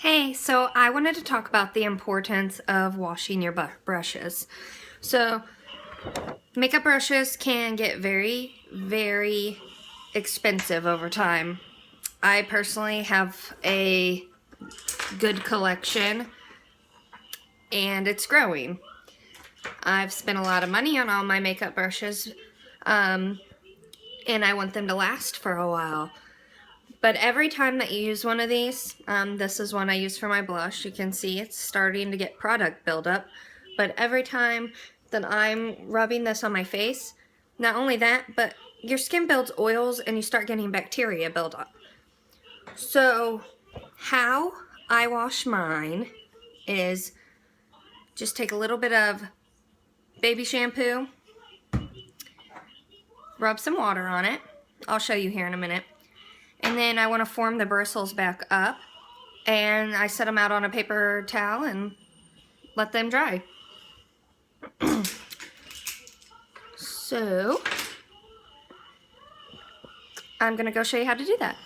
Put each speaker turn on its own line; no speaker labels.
Hey, so I wanted to talk about the importance of washing your brushes. So, makeup brushes can get very, very expensive over time. I personally have a good collection and it's growing. I've spent a lot of money on all my makeup brushes and I want them to last for a while. But every time that you use one of these, this is one I use for my blush. You can see it's starting to get product buildup. But every time that I'm rubbing this on my face, not only that, but your skin builds oils and you start getting bacteria buildup. So how I wash mine is just take a little bit of baby shampoo, rub some water on it. I'll show you here in a minute. And then I want to form the bristles back up, and I set them out on a paper towel and let them dry. So I'm going to go show you how to do that.